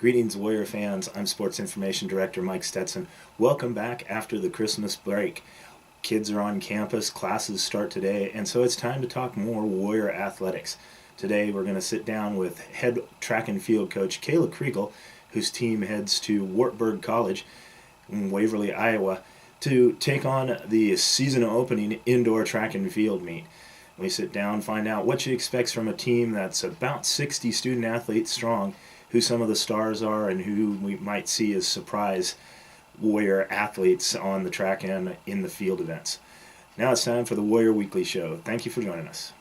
Greetings, Warrior fans. I'm Sports Information Director Mike Stetson. Welcome back after the Christmas break. Kids are on campus, classes start today, and so it's time to talk more Warrior athletics. Today we're going to sit down with head track and field coach Taylor Fricke, whose team heads to Wartburg College in Waverly, Iowa, to take on the season opening indoor track and field meet. We sit down, find out what she expects from a team that's about 60 student athletes strong, who some of the stars are, and who we might see as surprise Warrior athletes on the track and in the field events. Now it's time for the Warrior Weekly Show. Thank you for joining us.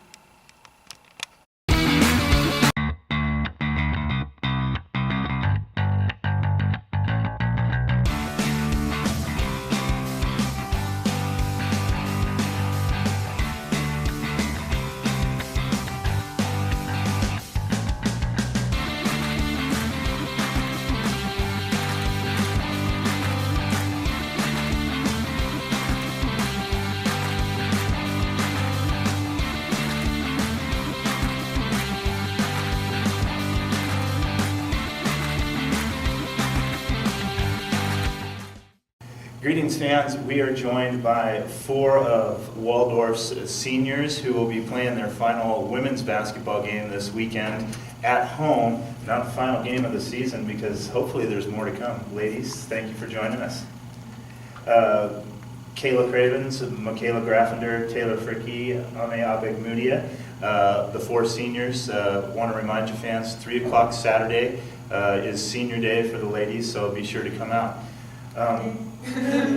Greetings, fans. We are joined by four of Waldorf's seniors who will be playing their final women's basketball game this weekend at home. Not the final game of the season, because hopefully there's more to come. Ladies, thank you for joining us. Cravens, Michaela Graffunder, Taylor Fricke, Ameh, Ogbemudia. The four seniors, want to remind you fans, 3 o'clock Saturday is senior day for the ladies, so be sure to come out.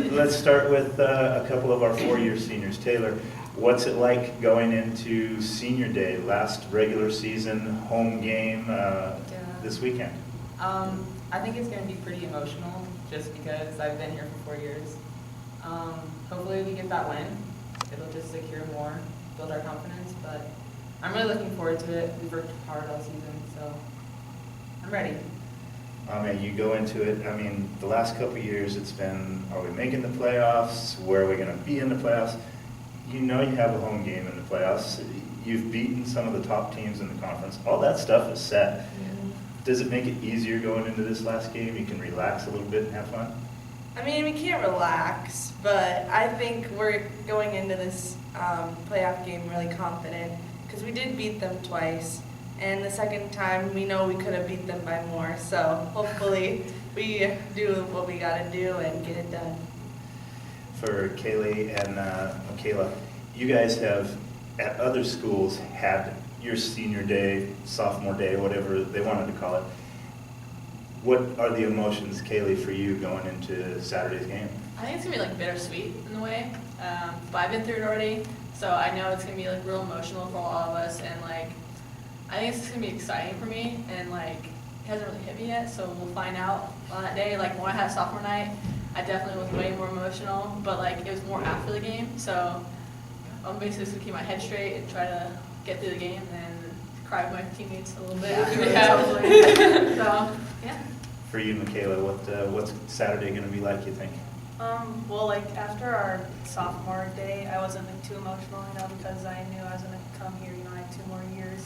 Let's start with a couple of our four-year seniors. Taylor, what's it like going into senior day, last regular season home game this weekend? I think it's going to be pretty emotional just because I've been here for 4 years. Hopefully we get that win. It'll just secure more, build our confidence, but I'm really looking forward to it. We've worked hard all season, so I'm ready. You go into it, I mean, the last couple of years it's been, are we making the playoffs? Where are we going to be in the playoffs? You know you have a home game in the playoffs. You've beaten some of the top teams in the conference. All that stuff is set. Yeah. Does it make it easier going into this last game? You can relax a little bit and have fun? I mean, we can't relax, but I think we're going into this playoff game really confident because we did beat them twice. And the second time, we know we could have beat them by more. So hopefully we do what we got to do and get it done. For Kayley and Michaela, you guys have, at other schools, had your senior day, sophomore day, whatever they wanted to call it. What are the emotions, Kayley, for you going into Saturday's game? I think it's going to be like bittersweet in a way, but I've been through it already, so I know it's going to be like real emotional for all of us, and like I think it's going to be exciting for me, and like it hasn't really hit me yet, so we'll find out on that day. Like when I had sophomore night, I definitely was way more emotional, but like it was more after the game, so I'm basically just going to keep my head straight and try to get through the game and cry with my teammates a little bit afterwards, hopefully. So, yeah. For you, Michaela, what's Saturday going to be like, you think? Well, like after our sophomore day, I wasn't like too emotional, because I knew I was going to come here. I had 2 more years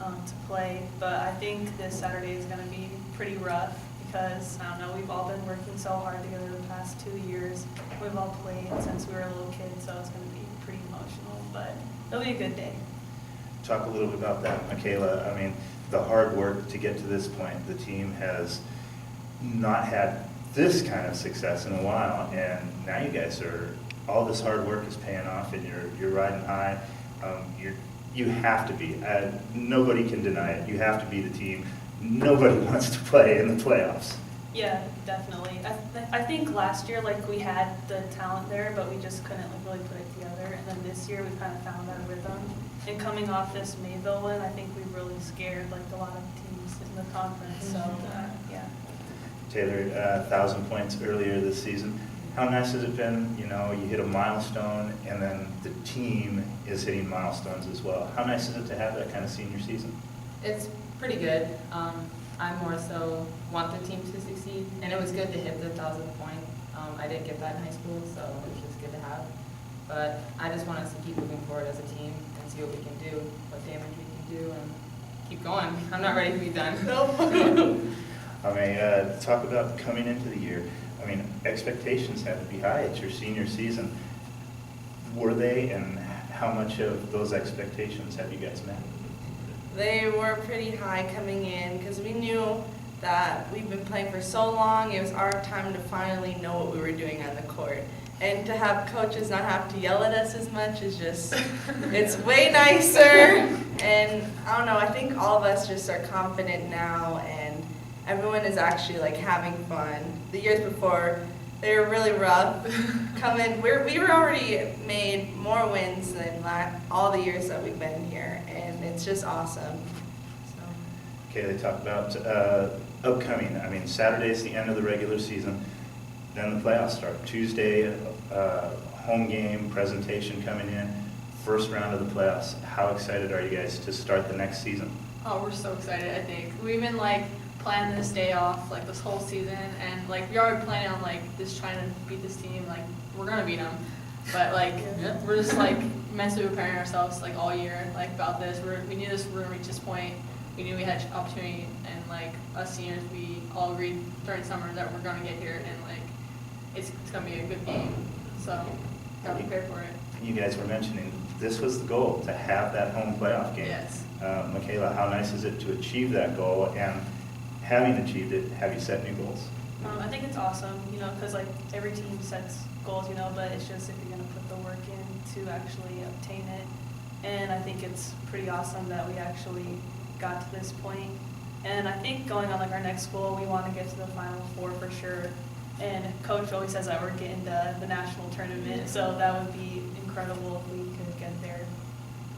to play. But I think this Saturday is going to be pretty rough because, I don't know, we've all been working so hard together the past 2 years. We've all played since we were little kids, so it's going to be pretty emotional, but it'll be a good day. Talk a little bit about that, Michaela. I mean, the hard work to get to this point. The team has not had this kind of success in a while, and now you guys are, all this hard work is paying off, and you're riding high. You have to be. Nobody can deny it. You have to be the team. Nobody wants to play in the playoffs. Yeah, definitely. I think last year, like, we had the talent there, but we just couldn't like really put it together. And then this year, we kind of found our rhythm. And coming off this Mayville win, I think we really scared like a lot of teams in the conference. So yeah. Taylor, 1,000 points earlier this season. How nice has it been? You know, you hit a milestone, and then the team is hitting milestones as well. How nice is it to have that kind of senior season? It's pretty good. I more so want the team to succeed, and it was good to hit the 1,000th point. I didn't get that in high school, so it was just good to have. But I just want us to keep moving forward as a team and see what we can do, what damage we can do, and keep going. I'm not ready to be done. Nope. Ameh, talk about coming into the year. I mean, expectations had to be high. It's your senior season. Were they, and how much of those expectations have you guys met? They were pretty high coming in because we knew that we've been playing for so long. It was our time to finally know what we were doing on the court. And to have coaches not have to yell at us as much is just, it's way nicer. And I don't know, I think all of us just are confident now, and everyone is actually like having fun. The years before, they were really rough. We were already made more wins than all the years that we've been here, and it's just awesome. So. Okay, they talked about upcoming. I mean, Saturday's the end of the regular season. Then the playoffs start. Tuesday, home game, presentation coming in, first round of the playoffs. How excited are you guys to start the next season? Oh, we're so excited, I think. We've been like planning this day off like this whole season, and like we already planning on like this trying to beat this team. Like we're gonna beat them, but like we're just like mentally preparing ourselves like all year like about this. We knew this, we're gonna reach this point. We knew we had opportunity, and like us seniors, we all agreed during summer that we're gonna get here, and like it's gonna be a good game. So gotta be prepared for it. You guys were mentioning this was the goal, to have that home playoff game. Yes. Michaela, how nice is it to achieve that goal? And having achieved it, have you set new goals? I think it's awesome, because like every team sets goals, but it's just if you're going to put the work in to actually obtain it. And I think it's pretty awesome that we actually got to this point. And I think going on like our next goal, we want to get to the Final Four for sure. And Coach always says that we're getting to the national tournament, so that would be incredible if we could get there.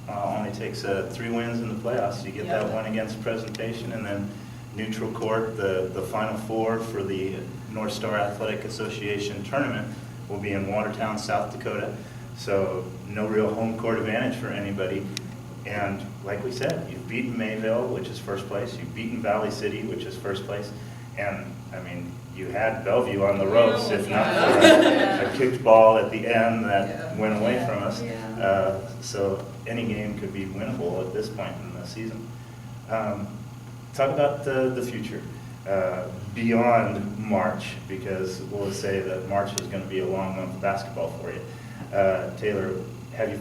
Only takes 3 wins in the playoffs. You get that one against presentation, and then neutral court, the Final Four for the North Star Athletic Association tournament will be in Watertown, South Dakota. So no real home court advantage for anybody. And like we said, you've beaten Mayville, which is first place. You've beaten Valley City, which is first place. And I mean, you had Bellevue on the ropes, if not for a kicked ball at the end that went away from us. So any game could be winnable at this point in the season. Talk about the future beyond March, because we'll say that March is going to be a long month of basketball for you. Taylor, have you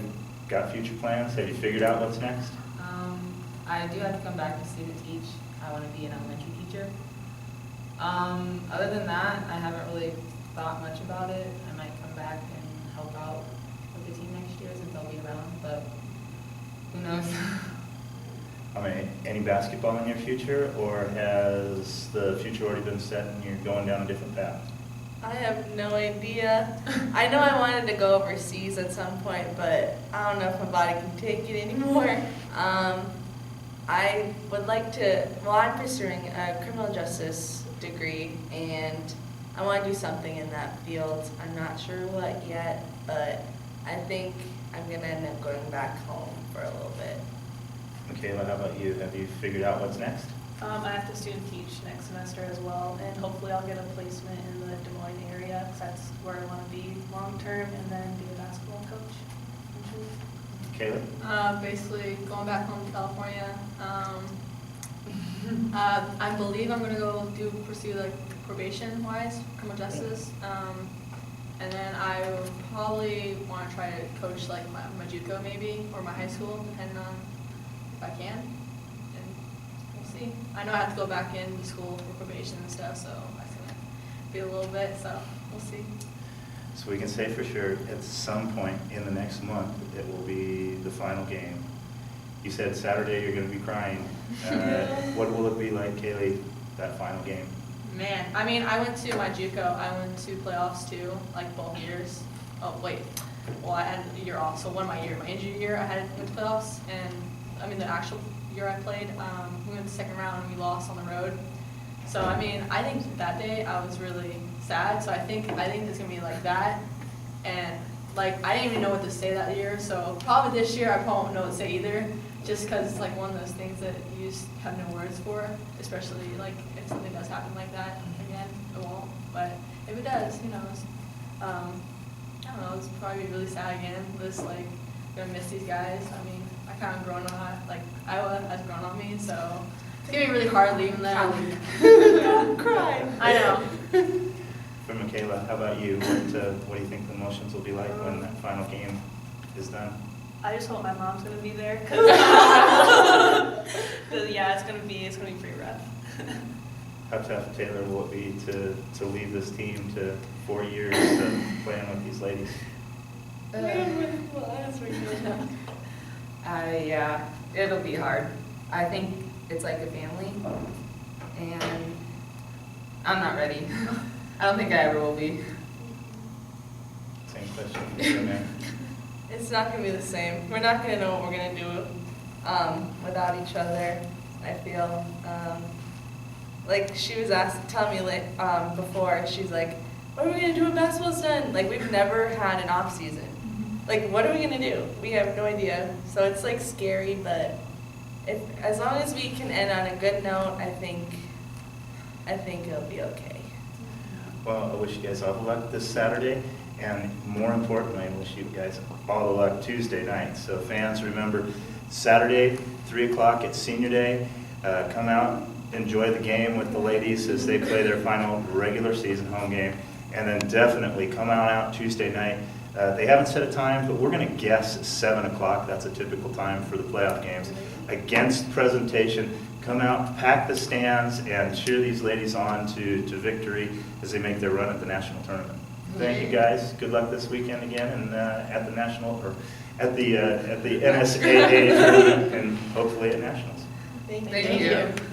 got future plans? Have you figured out what's next? I do have to come back to student teach. I want to be an elementary teacher. Other than that, I haven't really thought much about it. I might come back and help out with the team next year since I'll be around, but who knows? I mean, any basketball in your future, or has the future already been set and you're going down a different path? I have no idea. I know I wanted to go overseas at some point, but I don't know if my body can take it anymore. I would like to, I'm pursuing a criminal justice degree, and I want to do something in that field. I'm not sure what yet, but I think I'm going to end up going back home for a little bit. Michaela, how about you? Have you figured out what's next? I have to student teach next semester as well, and hopefully I'll get a placement in the Des Moines area, because that's where I want to be long term, and then be a basketball coach. Kayley? Basically going back home to California. I believe I'm gonna go pursue like probation-wise, criminal justice, and then I would probably want to try to coach like my JUCO maybe, or my high school, depending on if I can. And we'll see. I know I have to go back into school for probation and stuff, so that's gonna be a little bit. So we'll see. So we can say for sure, at some point in the next month, it will be the final game. You said Saturday you're going to be crying. What will it be like, Kayley, that final game? Man, I mean, I went to my JUCO. I went to playoffs too, like both years. Oh wait, well I had a year off, so my injury year, I went to playoffs, and I mean the actual year I played, we went to the second round and we lost on the road. So I mean, I think that day I was really sad. So I think it's gonna be like that, and like I didn't even know what to say that year. So probably this year I probably won't know what to say either, just because it's like one of those things that you just have no words for, especially like if something does happen like that again. It won't, but if it does, who knows? I don't know. It's probably really sad again. Just like gonna miss these guys. I mean, I kind of grown on like Iowa has grown on me, so it's gonna be really hard leaving them. Don't cry. I know. For Michaela, how about you? What do you think the emotions will be like when that final game is done? I just hope my mom's gonna be there, cause, yeah, it's gonna be pretty rough. How tough, Taylor, will it be to leave this team to 4 years of playing with these ladies? Yeah, it'll be hard. I think it's like a family, and I'm not ready. I don't think I ever will be. Same question for you, man. It's not gonna be the same. We're not gonna know what we're gonna do without each other. I feel like she was telling me before. She's like, "What are we gonna do when basketball's done?" Like we've never had an off season. Like what are we gonna do? We have no idea. So it's like scary, but as long as we can end on a good note, I think it'll be okay. Well, I wish you guys all the luck this Saturday, and more importantly, I wish you guys all the luck Tuesday night. So fans, remember, Saturday, 3 o'clock at Senior Day. Come out, enjoy the game with the ladies as they play their final regular season home game, and then definitely come out Tuesday night. They haven't set a time, but we're going to guess 7 o'clock. That's a typical time for the playoff games. Against Presentation, come out, pack the stands, and cheer these ladies on to victory as they make their run at the national tournament. Thank you guys. Good luck this weekend again, and at the national or at the NSAA tournament, and hopefully at nationals. Thank you. Thank you.